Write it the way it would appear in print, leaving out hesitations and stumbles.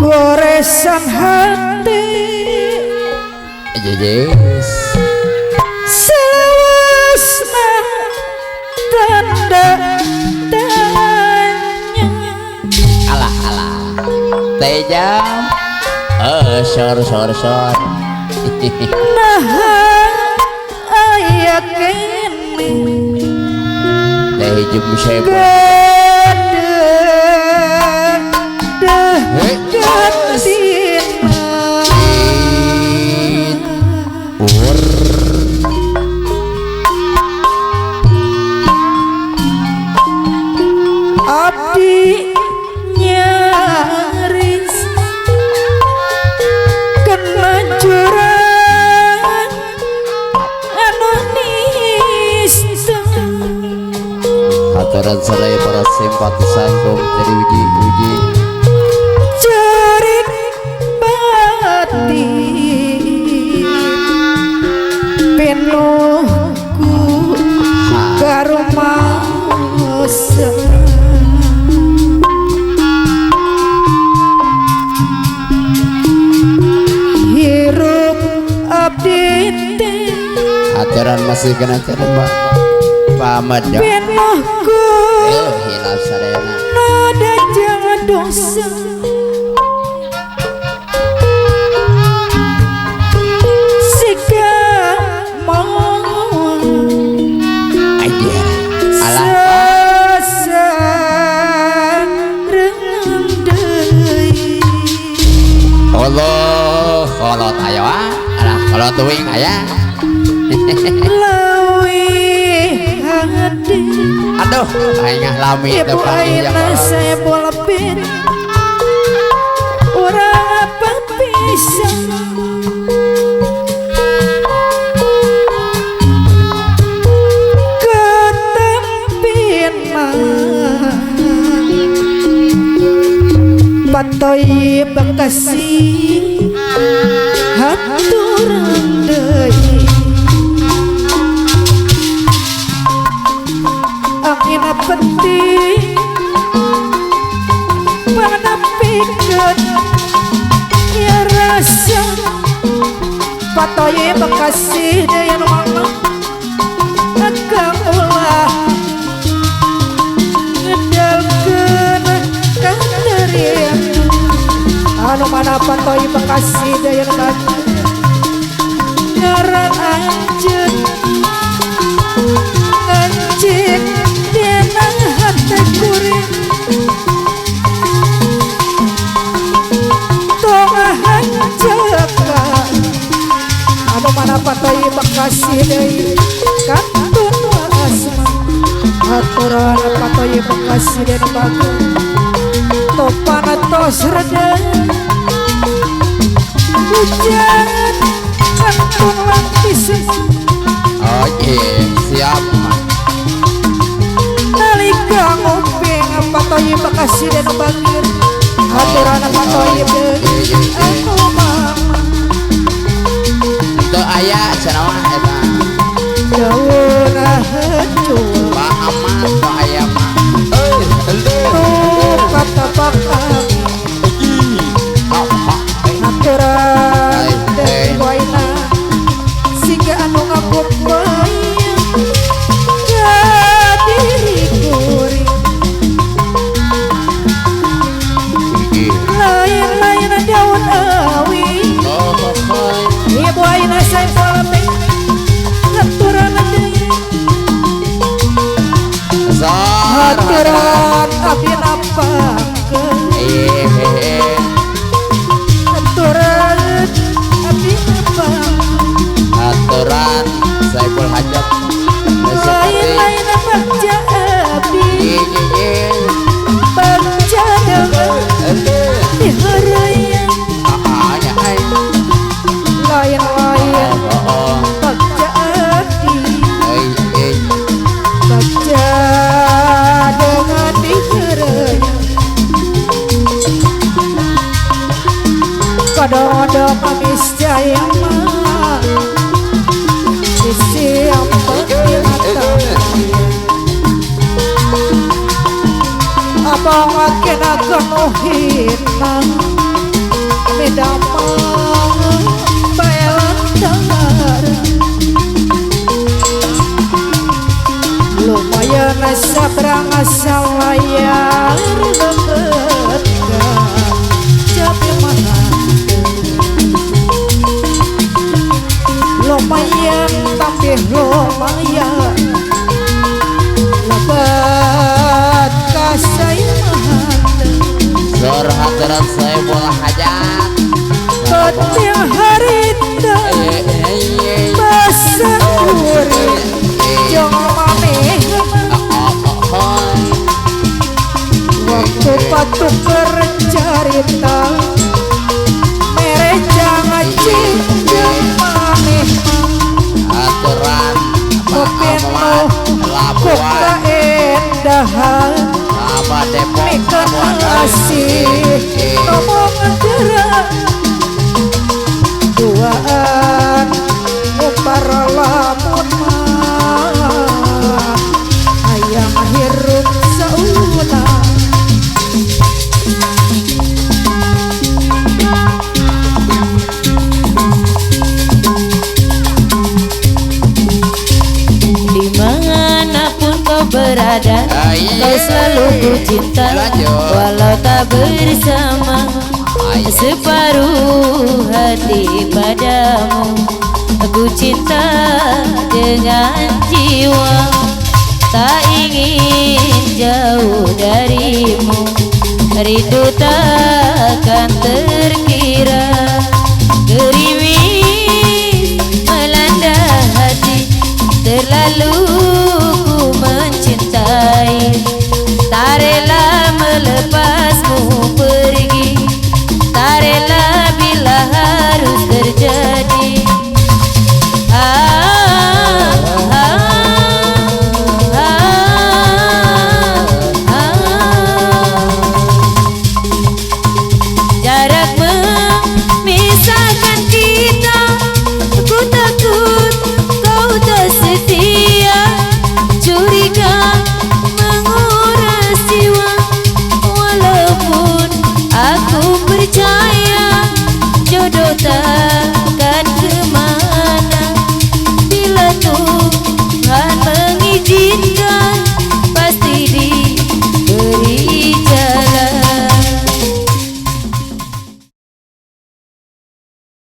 Goresan hati Yes. selawasna tanda tanya Alah alah. Tejam. Sor. nah aya kene Tejum sebo. Abdi nyaris kena jurang anonis Hataran saraya para simpatisan kaum dari uji cerit batin penuh ku garumaosa hirup abdi Hataran masih kena terima Pamat ya. penuh ku Hilaf sarayana. nada jangan dosa sika mau Aja. Alah. sasareng deui Allah, kalau tayo alah kalau tuwing aya. lawi hati Aduh, aingah lami ibu depan iya. aina saya bola pin urang apa pisang ketempin patoy Bekasi haturan deui angin penting panapikeun ya rasa patoy Bekasi deui anu mangga akang ulah ngedalkeun kandarian anu mana patoy Bekasi deui anu mangga ngaran anjeun anjing denang hati kuring tongahan jaka anu mana patoy Bekasi deui kantun asma aturan patoy Bekasi deui anu bagus topan tos reda hujan kantun lapis Oke, siap. nalika nguping patoy Bekasi dan bangir haturan patoy deui anu mama Untuk ayah cenah eta. dauna hancur Pak Ahmad no ayah mah. kata bakal haturan deui waina siga anu ngakup bayang ka diri kuring lain-lain daun awi ibu aina saya polemik haturan deui haturan abdi napakeun haturan abdi napakeun Aturan saya Saiful Hajat lain-lain bagja abdi bagja dengan diharayan lain-lain bagja abdi bagja dengan diharayan kadang-kadang manis jaya mah sisi yang abang akan nuhina medamang bayar lumayan sabrang salayar lebet jadi mana lumayan tapi lumayan lebat kasayang Surhatiran Saiful Hajat setiap hari pasang jangan maneh waktu patuh bercerita mere jangan cinta maneh aturan penuh Labuan keindahan Sama Depok mikan asih ngomong derang duaan upar lamun mah hayang hirup sauna dimanapun kau berada, kau selalu ku cinta, walau tak bersama. Separuh hati padamu, aku cinta dengan jiwa, tak ingin jauh darimu. Rindu takkan terkira, gerimis melanda hati, terlalu